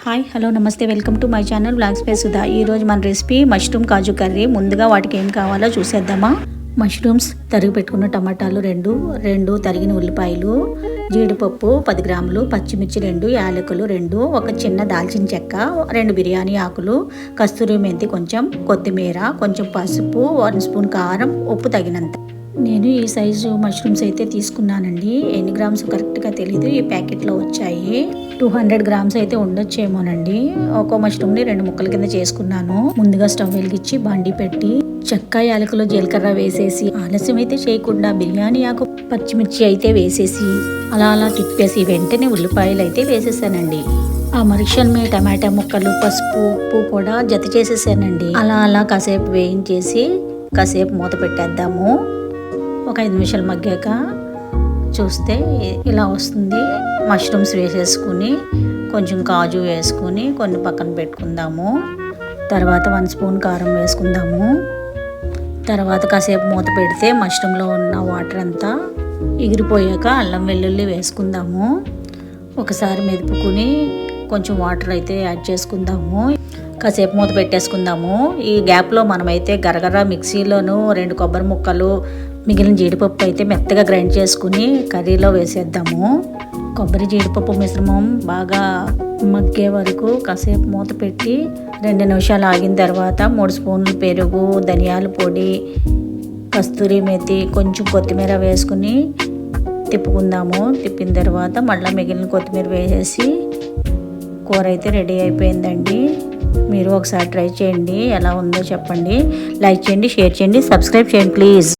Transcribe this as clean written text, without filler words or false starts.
Hi hello నమస్తే welcome to my channel blog space Sudha. ఈరోజు మన రెసిపీ మష్రూమ్ కాజు curry. ముందుగా వాటికి ఏం కావాలో చూసేద్దామా. మష్రూమ్స్ తరిగి పెట్టుకున్న టమాటాలు రెండు తరిగిన ఉల్లిపాయలు, జీడిపప్పు 10 గ్రాములు, పచ్చిమిర్చి 2, యాలకులు 2, ఒక చిన్న దాల్చిన చెక్క, 2 బిర్యానీ ఆకులు, కస్తూరి మెంతి కొంచెం, కొత్తిమీర, కొంచెం పసుపు, 1 స్పూన్ కారం, ఉప్పు తగినంత. నేను ఈ సైజు మష్రూమ్స్ అయితే తీసుకున్నానండి. ఎన్ని గ్రామ్స్ కరెక్ట్గా తెలీదు, ఈ ప్యాకెట్లో వచ్చాయి. 200 గ్రామ్స్ అయితే ఉండొచ్చేమోనండి. ఒక్కో మష్రూమ్ని 2 ముక్కల కింద చేసుకున్నాను. ముందుగా స్టవ్ వెలిగించి బండి పెట్టి చెక్క, యాలకులు, జీలకర్ర వేసేసి ఆలస్యం అయితే చేయకుండా బిర్యానీ ఆకు, పచ్చిమిర్చి అయితే వేసేసి అలా తిప్పేసి వెంటనే ఉల్లిపాయలు అయితే వేసేసానండి. ఆ మరిక్షణమే టమాటా ముక్కలు, పసుపు, ఉప్పు కూడా జత చేసేసానండి. అలా కాసేపు వేయించేసి కాసేపు మూత పెట్టేద్దాము. ఒక 5 నిమిషాలు మగ్గాక చూస్తే ఇలా వస్తుంది. మష్రూమ్స్ వేసేసుకుని కొంచెం కాజు వేసుకుని కొన్ని పక్కన పెట్టుకుందాము. తర్వాత 1 స్పూన్ కారం వేసుకుందాము. తర్వాత కాసేపు మూత పెడితే మష్రూమ్లో ఉన్న వాటర్ అంతా ఎగిరిపోయాక అల్లం వెల్లుల్లి వేసుకుందాము. ఒకసారి మెదుపుకుని కొంచెం వాటర్ అయితే యాడ్ చేసుకుందాము. కాసేపు మూత పెట్టేసుకుందాము. ఈ గ్యాప్లో మనమైతే గరగర మిక్సీలోను 2 కొబ్బరి ముక్కలు, మిగిలిన జీడిపప్పు అయితే మెత్తగా గ్రైండ్ చేసుకుని కర్రీలో వేసేద్దాము. కొబ్బరి జీడిపప్పు మిశ్రమం బాగా మగ్గే వరకు కాసేపు మూత పెట్టి 2 నిమిషాలు ఆగిన తర్వాత 3 స్పూన్లు పెరుగు, ధనియాల పొడి, కస్తూరి మేతి, కొంచెం కొత్తిమీర వేసుకుని తిప్పుకుందాము. తిప్పిన తర్వాత మళ్ళీ మిగిలిన కొత్తిమీర వేసేసి కూర అయితే రెడీ అయిపోయిందండి. మీరు ఒకసారి ట్రై చేయండి, ఎలా ఉందో చెప్పండి. లైక్ చేయండి, షేర్ చేయండి, సబ్స్క్రైబ్ చేయండి ప్లీజ్.